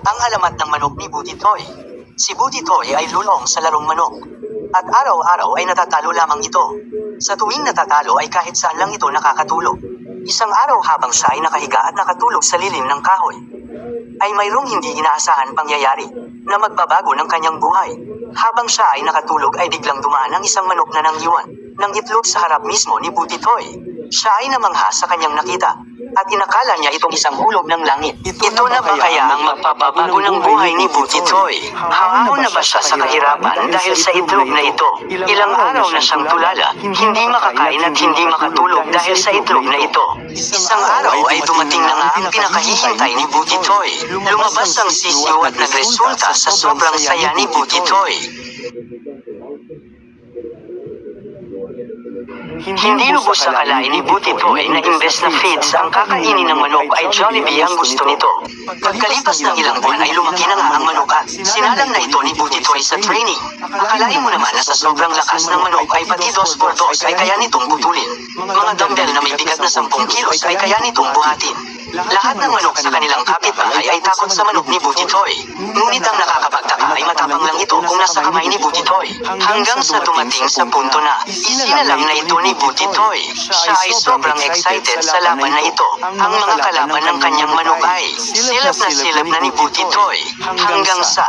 Ang alamat ng manok ni Butitoy. Si Butitoy ay lulong sa larong manok. At araw-araw ay natatalo lamang ito. Sa tuwing natatalo ay kahit saan lang ito nakakatulog. Isang araw habang siya ay nakahiga at nakatulog sa lilim ng kahoy, ay mayroong hindi inaasahan pangyayari na magbabago ng kanyang buhay. Habang siya ay nakatulog ay biglang dumaan ang isang manok na nangiwan ng itlog sa harap mismo ni Butitoy. Siya ay namangha sa kanyang nakita at inakala niya itong isang hulog ng langit. Ito na ba kaya ang magpapabago ng buhay ni Butitoy? Hahaon na ba siya sa kahirapan dahil sa itlog na ito? Ilang araw na siyang tulala, hindi makakain at hindi makatulog dahil sa itlog na ito. Isang araw ay dumating na nga ang pinakahihintay ni Butitoy. Lumabas ang sisiw at nagresulta sa sobrang saya ni Butitoy. Hindi lubos sa kalain ni Butitoy na imbes na feeds ang kakainin ng manok ay Jollibee ang gusto nito. Pagkalipas ng ilang buwan ay lumaki na nga ang manok at sinalang na ito ni Butitoy sa training. Akalain mo naman na sa sobrang lakas ng manok ay pati 2x2 ay kaya nitong putulin. Mga dumbbell na may bigat na 10 kilos ay kaya nitong buhatin. Lahat ng manok sa kanilang kapitbahay ay takot sa manok ni Butitoy. Ngunit ang nakakapagtaka ay matapang lang ito kung nasa kamay ni Butitoy. Hanggang sa dumating sa punto na isinalang na ito ni Butitoy. Siya ay sobrang excited sa laban na ito. Ang mga kalaban ng kanyang manok ay silap na ni Butitoy. Hanggang sa